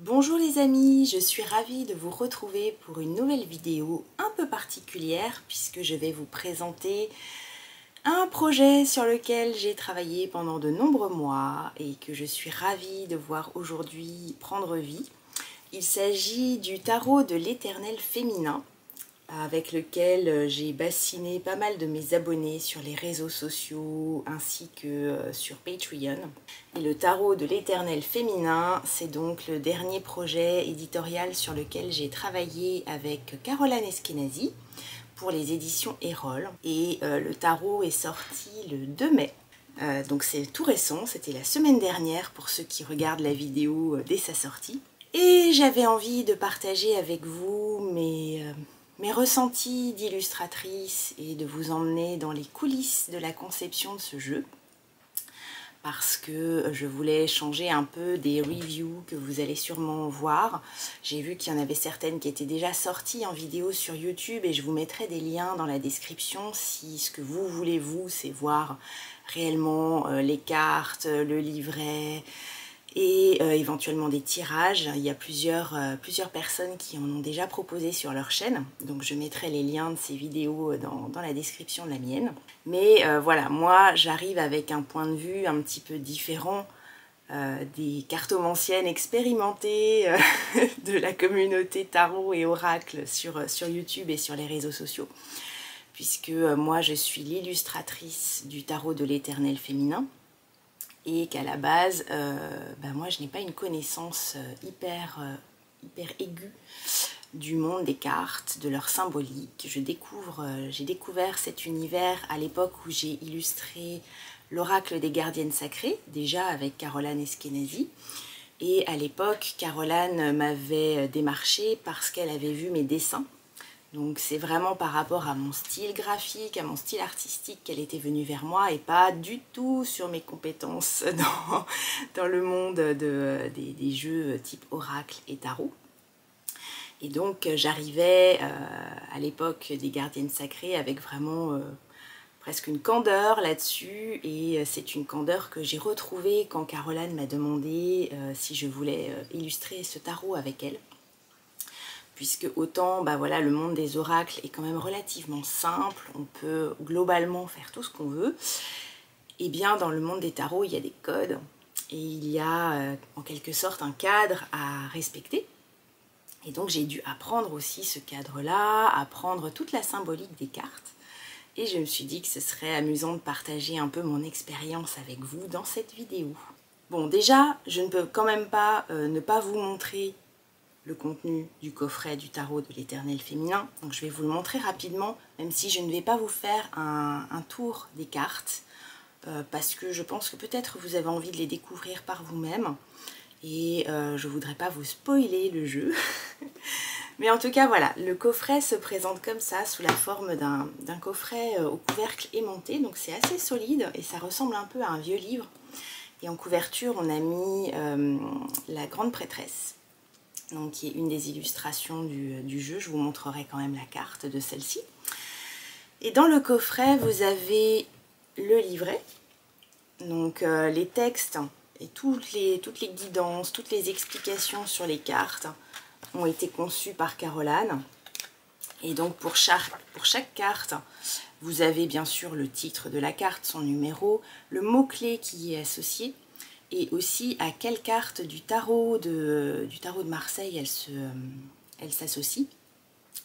Bonjour les amis, je suis ravie de vous retrouver pour une nouvelle vidéo un peu particulière puisque je vais vous présenter un projet sur lequel j'ai travaillé pendant de nombreux mois et que je suis ravie de voir aujourd'hui prendre vie. Il s'agit du tarot de l'Éternel féminin avec lequel j'ai bassiné pas mal de mes abonnés sur les réseaux sociaux ainsi que sur Patreon. Et le tarot de l'Éternel féminin, c'est donc le dernier projet éditorial sur lequel j'ai travaillé avec Caroline Eskenazi pour les éditions Erol. Et le tarot est sorti le 2 mai. Donc c'est tout récent, c'était la semaine dernière pour ceux qui regardent la vidéo dès sa sortie. Et j'avais envie de partager avec vous mes ressentis d'illustratrice et de vous emmener dans les coulisses de la conception de ce jeu parce que je voulais changer un peu des reviews que vous allez sûrement voir. J'ai vu qu'il y en avait certaines qui étaient déjà sorties en vidéo sur YouTube et je vous mettrai des liens dans la description si ce que vous voulez vous c'est voir réellement les cartes, le livret et éventuellement des tirages. Il y a plusieurs personnes qui en ont déjà proposé sur leur chaîne, donc je mettrai les liens de ces vidéos dans la description de la mienne. Mais voilà, moi j'arrive avec un point de vue un petit peu différent des cartomanciennes expérimentées de la communauté tarot et oracle sur YouTube et sur les réseaux sociaux, puisque moi je suis l'illustratrice du tarot de l'Éternel féminin, et qu'à la base, moi je n'ai pas une connaissance hyper aiguë du monde des cartes, de leur symbolique. J'ai découvert cet univers à l'époque où j'ai illustré l'oracle des gardiennes sacrées, déjà avec Caroline Eskenazi. Et à l'époque, Caroline m'avait démarché parce qu'elle avait vu mes dessins. Donc c'est vraiment par rapport à mon style graphique, à mon style artistique qu'elle était venue vers moi et pas du tout sur mes compétences dans le monde des jeux type oracle et tarot. Et donc j'arrivais à l'époque des gardiennes sacrées avec vraiment presque une candeur là-dessus, et c'est une candeur que j'ai retrouvée quand Caroline m'a demandé si je voulais illustrer ce tarot avec elle. Puisque autant voilà, le monde des oracles est quand même relativement simple, on peut globalement faire tout ce qu'on veut, et bien dans le monde des tarots il y a des codes, et il y a en quelque sorte un cadre à respecter. Et donc j'ai dû apprendre aussi ce cadre-là, apprendre toute la symbolique des cartes, et je me suis dit que ce serait amusant de partager un peu mon expérience avec vous dans cette vidéo. Bon, déjà, je ne peux quand même pas ne pas vous montrer le contenu du coffret du tarot de l'Éternel féminin. Donc je vais vous le montrer rapidement, même si je ne vais pas vous faire un tour des cartes, parce que je pense que peut-être vous avez envie de les découvrir par vous-même, et je ne voudrais pas vous spoiler le jeu. Mais en tout cas, voilà, le coffret se présente comme ça, sous la forme d'un coffret au couvercle aimanté, donc c'est assez solide, et ça ressemble un peu à un vieux livre. Et en couverture, on a mis la grande prêtresse, donc qui est une des illustrations du jeu. Je vous montrerai quand même la carte de celle-ci. Et dans le coffret, vous avez le livret, donc les textes et toutes les guidances, toutes les explications sur les cartes ont été conçues par Caroline. Et donc pour chaque carte, vous avez bien sûr le titre de la carte, son numéro, le mot-clé qui y est associé, et aussi à quelle carte du tarot de Marseille elle s'associe,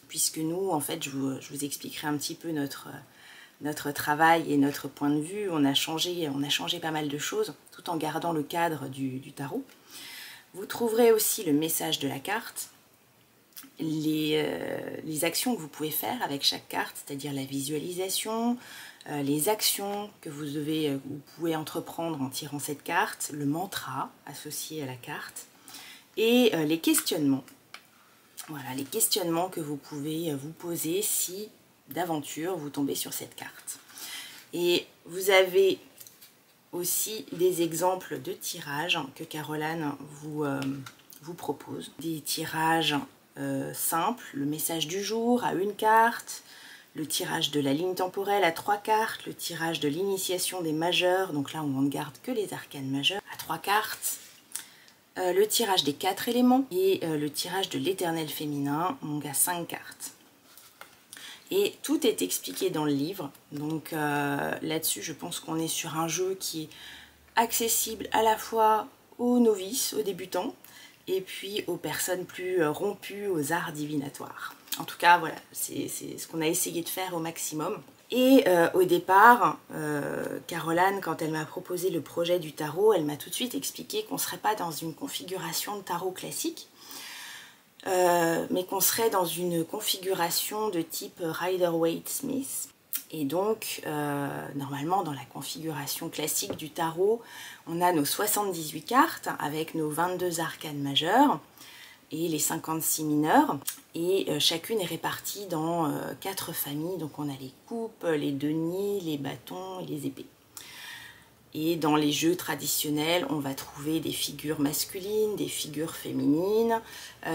puisque nous, en fait, je vous expliquerai un petit peu notre travail et notre point de vue. On a changé pas mal de choses, tout en gardant le cadre du tarot. Vous trouverez aussi le message de la carte, les actions que vous pouvez faire avec chaque carte, c'est-à-dire la visualisation, les actions que vous pouvez entreprendre en tirant cette carte, le mantra associé à la carte, et les questionnements. Voilà, les questionnements que vous pouvez vous poser si d'aventure vous tombez sur cette carte. Et vous avez aussi des exemples de tirages que Caroline vous propose. Des tirages simples, le message du jour à une carte, le tirage de la ligne temporelle à 3 cartes, le tirage de l'initiation des majeurs, donc là on ne garde que les arcanes majeures, à 3 cartes, le tirage des 4 éléments et le tirage de l'éternel féminin, donc à 5 cartes. Et tout est expliqué dans le livre, donc là-dessus je pense qu'on est sur un jeu qui est accessible à la fois aux novices, aux débutants, et puis aux personnes plus rompues aux arts divinatoires. En tout cas, voilà, c'est ce qu'on a essayé de faire au maximum. Et au départ, Caroline, quand elle m'a proposé le projet du tarot, elle m'a tout de suite expliqué qu'on ne serait pas dans une configuration de tarot classique, mais qu'on serait dans une configuration de type Rider-Waite-Smith. Et donc, normalement, dans la configuration classique du tarot, on a nos 78 cartes avec nos 22 arcanes majeures et les 56 mineurs. Et chacune est répartie dans 4 familles. Donc on a les coupes, les deniers, les bâtons et les épées. Et dans les jeux traditionnels, on va trouver des figures masculines, des figures féminines,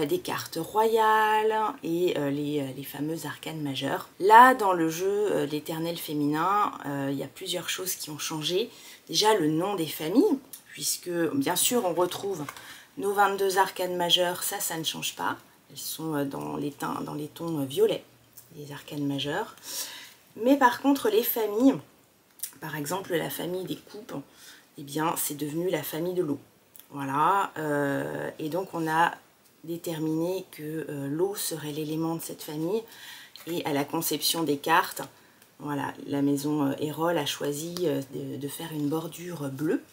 des cartes royales et les fameux arcanes majeures. Là, dans le jeu l'éternel féminin, il y a plusieurs choses qui ont changé. Déjà, le nom des familles, puisque bien sûr, on retrouve nos 22 arcanes majeures, ça ne change pas. Elles sont dans les tons violets, les arcanes majeures. Mais par contre, les familles, par exemple, la famille des coupes, eh bien, c'est devenu la famille de l'eau. Voilà, et donc on a déterminé que l'eau serait l'élément de cette famille. Et à la conception des cartes, voilà, la maison Erol a choisi de faire une bordure bleue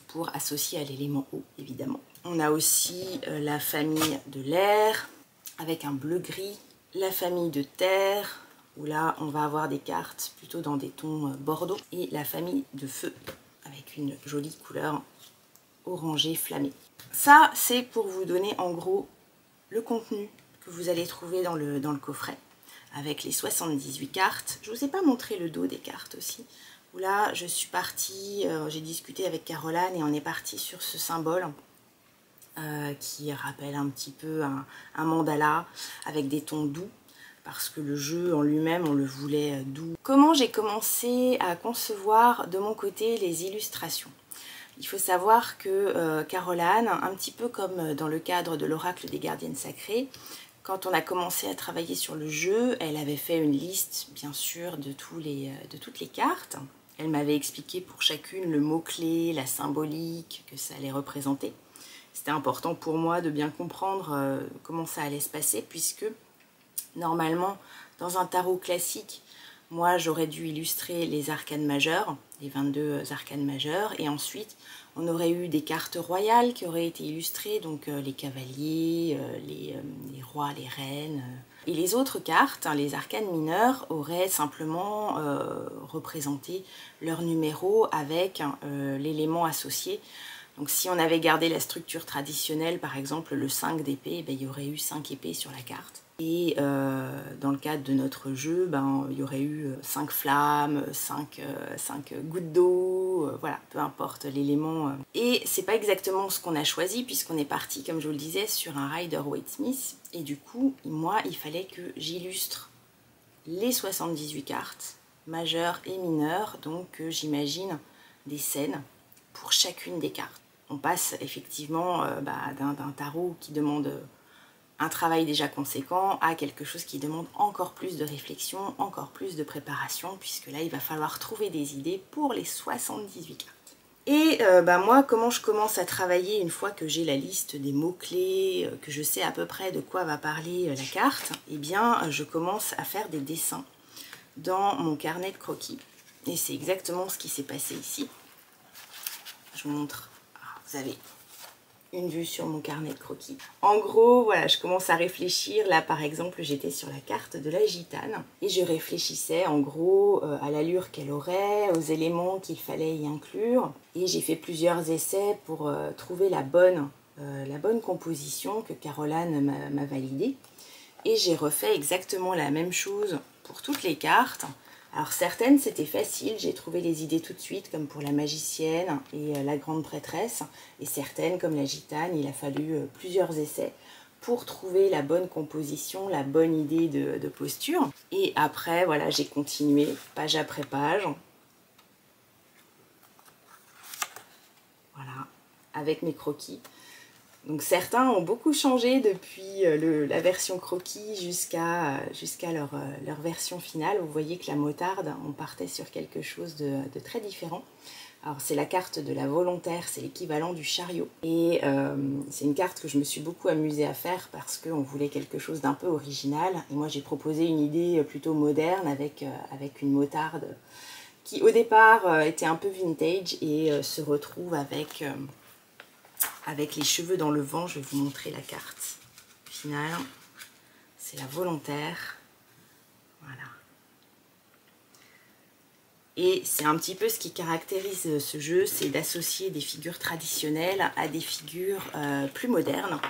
pour associer à l'élément eau, évidemment. On a aussi la famille de l'air, avec un bleu-gris, la famille de terre, où là on va avoir des cartes plutôt dans des tons bordeaux, et la famille de feu avec une jolie couleur orangée flammée. Ça c'est pour vous donner en gros le contenu que vous allez trouver dans le coffret avec les 78 cartes. Je ne vous ai pas montré le dos des cartes aussi, où là je suis partie, j'ai discuté avec Caroline et on est parti sur ce symbole qui rappelle un petit peu un mandala avec des tons doux, parce que le jeu en lui-même, on le voulait doux. Comment j'ai commencé à concevoir de mon côté les illustrations? Il faut savoir que Caroline, un petit peu comme dans le cadre de l'oracle des gardiennes sacrées, quand on a commencé à travailler sur le jeu, elle avait fait une liste, bien sûr, de toutes les cartes. Elle m'avait expliqué pour chacune le mot-clé, la symbolique que ça allait représenter. C'était important pour moi de bien comprendre comment ça allait se passer, puisque normalement, dans un tarot classique, moi j'aurais dû illustrer les arcanes majeures, les 22 arcanes majeures, et ensuite on aurait eu des cartes royales qui auraient été illustrées, donc les cavaliers, les rois, les reines. Et les autres cartes, hein, les arcanes mineures, auraient simplement représenté leur numéro avec l'élément associé. Donc si on avait gardé la structure traditionnelle, par exemple le 5 d'épée, ben, il y aurait eu 5 épées sur la carte. Et dans le cadre de notre jeu, ben, il y aurait eu 5 flammes, 5 gouttes d'eau, voilà, peu importe l'élément. Et c'est pas exactement ce qu'on a choisi, puisqu'on est parti, comme je vous le disais, sur un Rider-Waite-Smith. Et du coup, moi, il fallait que j'illustre les 78 cartes, majeures et mineures, donc j'imagine des scènes pour chacune des cartes. On passe effectivement d'un tarot qui demande un travail déjà conséquent à quelque chose qui demande encore plus de réflexion, encore plus de préparation, puisque là il va falloir trouver des idées pour les 78 cartes. Et moi, comment je commence à travailler une fois que j'ai la liste des mots-clés, que je sais à peu près de quoi va parler la carte, eh bien je commence à faire des dessins dans mon carnet de croquis. Et c'est exactement ce qui s'est passé ici. Je vous montre, vous avez une vue sur mon carnet de croquis. En gros, voilà, je commence à réfléchir. Là, par exemple, j'étais sur la carte de la gitane et je réfléchissais en gros à l'allure qu'elle aurait, aux éléments qu'il fallait y inclure. Et j'ai fait plusieurs essais pour trouver la bonne composition que Caroline m'a validée. Et j'ai refait exactement la même chose pour toutes les cartes. Alors certaines c'était facile, j'ai trouvé les idées tout de suite, comme pour la magicienne et la grande prêtresse, et certaines comme la gitane, il a fallu plusieurs essais pour trouver la bonne composition, la bonne idée de posture. Et après voilà, j'ai continué page après page, voilà, avec mes croquis. Donc certains ont beaucoup changé depuis la version croquis jusqu'à leur version finale. Vous voyez que la motarde, on partait sur quelque chose de très différent. Alors c'est la carte de la volontaire, c'est l'équivalent du chariot. Et c'est une carte que je me suis beaucoup amusée à faire parce qu'on voulait quelque chose d'un peu original. Et moi j'ai proposé une idée plutôt moderne avec une motarde qui au départ était un peu vintage et se retrouve avec les cheveux dans le vent. Je vais vous montrer la carte finale. C'est la volontaire. Voilà. Et c'est un petit peu ce qui caractérise ce jeu, c'est d'associer des figures traditionnelles à des figures plus modernes,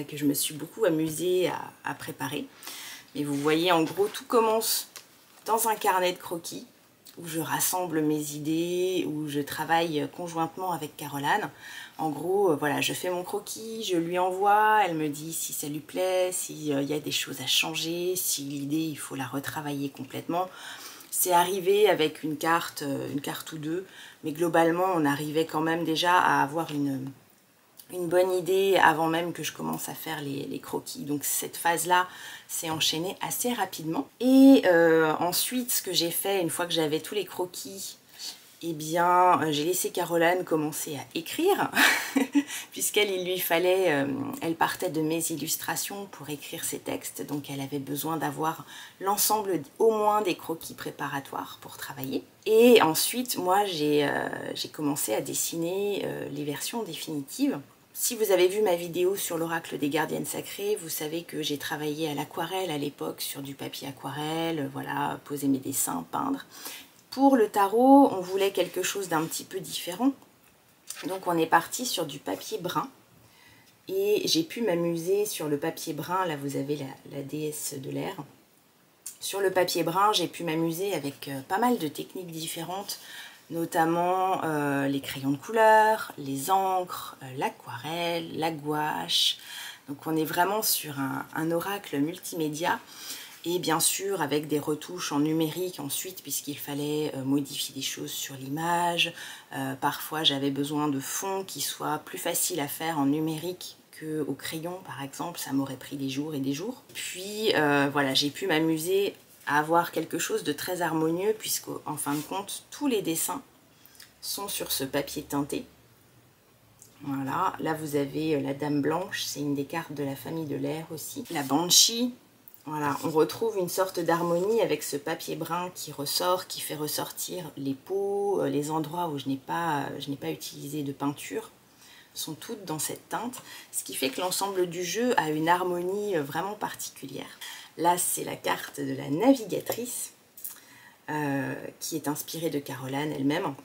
que je me suis beaucoup amusée à préparer. Mais vous voyez, en gros, tout commence dans un carnet de croquis, où je rassemble mes idées, où je travaille conjointement avec Caroline. En gros, voilà, je fais mon croquis, je lui envoie, elle me dit si ça lui plaît, s'il y a des choses à changer, si l'idée, il faut la retravailler complètement. C'est arrivé avec une carte ou deux, mais globalement, on arrivait quand même déjà à avoir une bonne idée avant même que je commence à faire les croquis. Donc cette phase-là s'est enchaînée assez rapidement. Et ensuite, ce que j'ai fait, une fois que j'avais tous les croquis, eh bien, j'ai laissé Caroline commencer à écrire, puisqu'elle, lui fallait, elle partait de mes illustrations pour écrire ses textes, donc elle avait besoin d'avoir l'ensemble au moins des croquis préparatoires pour travailler. Et ensuite, moi, j'ai commencé à dessiner les versions définitives. Si vous avez vu ma vidéo sur l'oracle des gardiennes sacrées, vous savez que j'ai travaillé à l'aquarelle à l'époque, sur du papier aquarelle, voilà, poser mes dessins, peindre. Pour le tarot, on voulait quelque chose d'un petit peu différent. Donc on est parti sur du papier brun. Et j'ai pu m'amuser sur le papier brun. Là, vous avez la déesse de l'air. Sur le papier brun, j'ai pu m'amuser avec pas mal de techniques différentes, notamment les crayons de couleur, les encres, l'aquarelle, la gouache. Donc on est vraiment sur un oracle multimédia. Et bien sûr avec des retouches en numérique ensuite, puisqu'il fallait modifier des choses sur l'image. Parfois j'avais besoin de fonds qui soient plus faciles à faire en numérique qu'au crayon par exemple, ça m'aurait pris des jours et des jours. Puis voilà, j'ai pu m'amuser à avoir quelque chose de très harmonieux, puisqu'en fin de compte tous les dessins sont sur ce papier teinté. Voilà, là vous avez la Dame Blanche, c'est une des cartes de la famille de l'air aussi. La Banshee. Voilà, on retrouve une sorte d'harmonie avec ce papier brun qui ressort, qui fait ressortir les peaux, les endroits où je n'ai pas utilisé de peinture, sont toutes dans cette teinte, ce qui fait que l'ensemble du jeu a une harmonie vraiment particulière. Là, c'est la carte de la navigatrice, qui est inspirée de Caroline elle-même,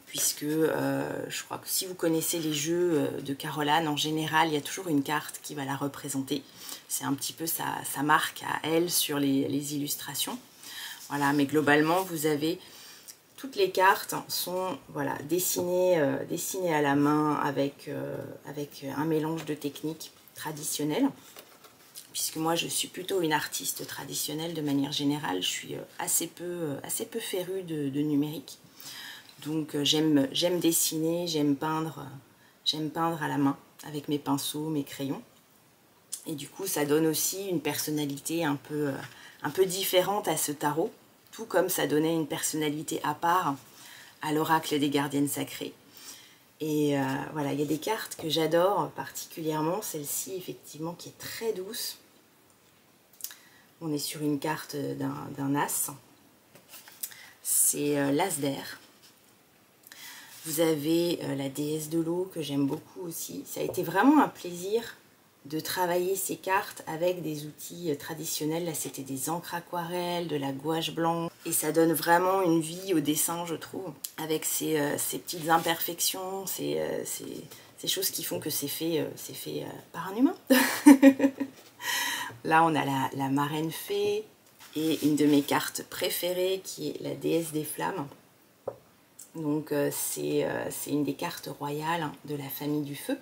puisque je crois que si vous connaissez les jeux de Caroline, en général, il y a toujours une carte qui va la représenter. C'est un petit peu sa marque à elle sur les illustrations. Voilà, mais globalement, vous avez toutes les cartes sont voilà, dessinées à la main avec un mélange de techniques traditionnelles. Puisque moi, je suis plutôt une artiste traditionnelle de manière générale. Je suis assez peu férue de numérique. Donc j'aime dessiner, j'aime peindre à la main avec mes pinceaux, mes crayons. Et du coup, ça donne aussi une personnalité un peu différente à ce tarot, tout comme ça donnait une personnalité à part à l'oracle des gardiennes sacrées. Et voilà, il y a des cartes que j'adore particulièrement, celle-ci effectivement qui est très douce. On est sur une carte d'un as, c'est l'as d'air. Vous avez la déesse de l'eau que j'aime beaucoup aussi. Ça a été vraiment un plaisir de travailler ces cartes avec des outils traditionnels. Là, c'était des encres aquarelles, de la gouache blanche. Et ça donne vraiment une vie au dessin, je trouve. Avec ces petites imperfections, ces choses qui font que c'est fait par un humain. Là, on a la marraine fée et une de mes cartes préférées qui est la déesse des flammes. Donc, c'est une des cartes royales de la famille du feu.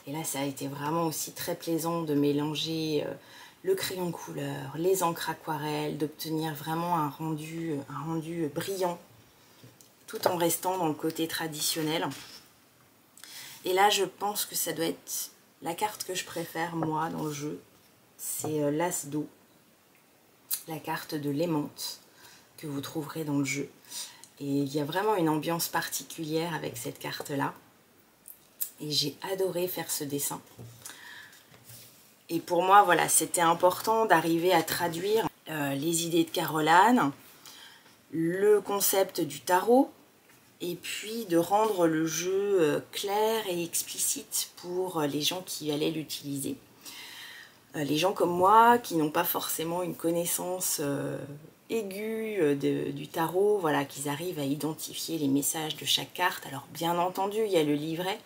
Et là, ça a été vraiment aussi très plaisant de mélanger le crayon de couleur, les encres aquarelles, d'obtenir vraiment un rendu brillant, tout en restant dans le côté traditionnel. Et là, je pense que ça doit être la carte que je préfère, moi, dans le jeu. C'est l'As d'eau, la carte de l'aimante que vous trouverez dans le jeu. Et il y a vraiment une ambiance particulière avec cette carte-là. Et j'ai adoré faire ce dessin. Et pour moi, voilà, c'était important d'arriver à traduire les idées de Caroline, le concept du tarot, et puis de rendre le jeu clair et explicite pour les gens qui allaient l'utiliser. Les gens comme moi, qui n'ont pas forcément une connaissance aiguë du tarot, voilà, qu'ils arrivent à identifier les messages de chaque carte. Alors bien entendu, il y a le livret,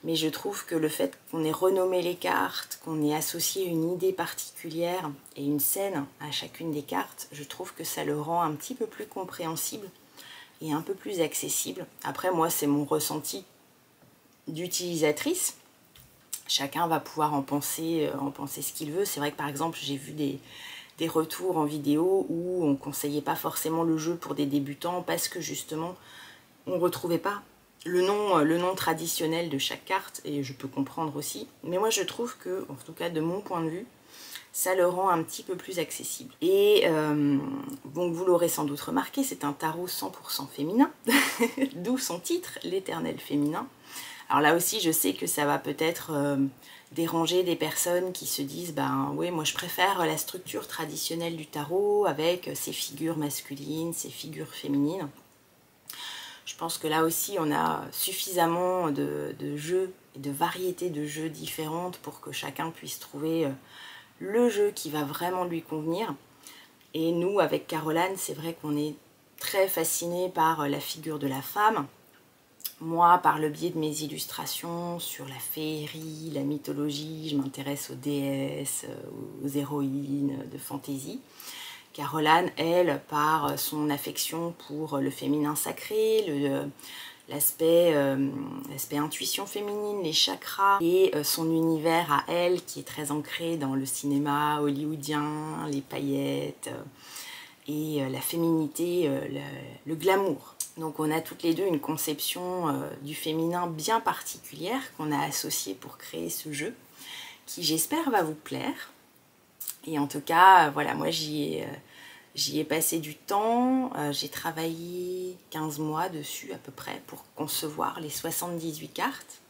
mais je trouve que le fait qu'on ait renommé les cartes, qu'on ait associé une idée particulière et une scène à chacune des cartes, je trouve que ça le rend un petit peu plus compréhensible et un peu plus accessible. Après, moi, c'est mon ressenti d'utilisatrice. Chacun va pouvoir en penser ce qu'il veut. C'est vrai que par exemple, j'ai vu des retours en vidéo où on ne conseillait pas forcément le jeu pour des débutants parce que justement, on ne retrouvait pas le nom traditionnel de chaque carte, et je peux comprendre aussi. Mais moi, je trouve que, en tout cas de mon point de vue, ça le rend un petit peu plus accessible. Et donc vous l'aurez sans doute remarqué, c'est un tarot 100% féminin, d'où son titre, l'Éternel féminin. Alors là aussi, je sais que ça va peut-être déranger des personnes qui se disent « ben oui, moi je préfère la structure traditionnelle du tarot avec ses figures masculines, ses figures féminines ». Je pense que là aussi, on a suffisamment de jeux et de variétés de jeux différentes pour que chacun puisse trouver le jeu qui va vraiment lui convenir. Et nous, avec Caroline, c'est vrai qu'on est très fascinés par la figure de la femme. Moi, par le biais de mes illustrations sur la féerie, la mythologie, je m'intéresse aux déesses, aux héroïnes de fantaisie. Caroline, elle, par son affection pour le féminin sacré, l'aspect intuition féminine, les chakras, et son univers à elle qui est très ancré dans le cinéma hollywoodien, les paillettes et la féminité, le glamour. Donc on a toutes les deux une conception du féminin bien particulière qu'on a associée pour créer ce jeu, qui j'espère va vous plaire. Et en tout cas, voilà, moi j'y ai passé du temps, j'ai travaillé 15 mois dessus à peu près pour concevoir les 78 cartes.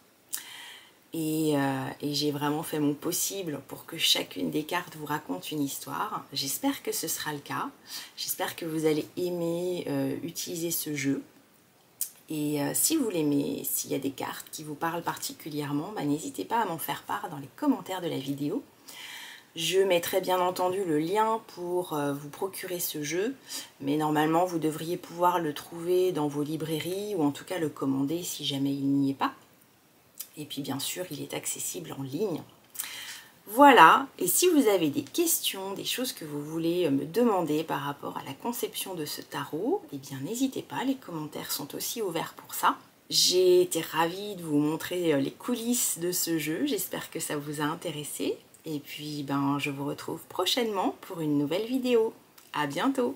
Et j'ai vraiment fait mon possible pour que chacune des cartes vous raconte une histoire. J'espère que ce sera le cas. J'espère que vous allez aimer utiliser ce jeu. Et si vous l'aimez, s'il y a des cartes qui vous parlent particulièrement, bah, n'hésitez pas à m'en faire part dans les commentaires de la vidéo. Je mettrai bien entendu le lien pour vous procurer ce jeu, mais normalement vous devriez pouvoir le trouver dans vos librairies ou en tout cas le commander si jamais il n'y est pas. Et puis bien sûr, il est accessible en ligne. Voilà, et si vous avez des questions, des choses que vous voulez me demander par rapport à la conception de ce tarot, eh bien n'hésitez pas, les commentaires sont aussi ouverts pour ça. J'ai été ravie de vous montrer les coulisses de ce jeu, j'espère que ça vous a intéressé. Et puis, je vous retrouve prochainement pour une nouvelle vidéo. À bientôt!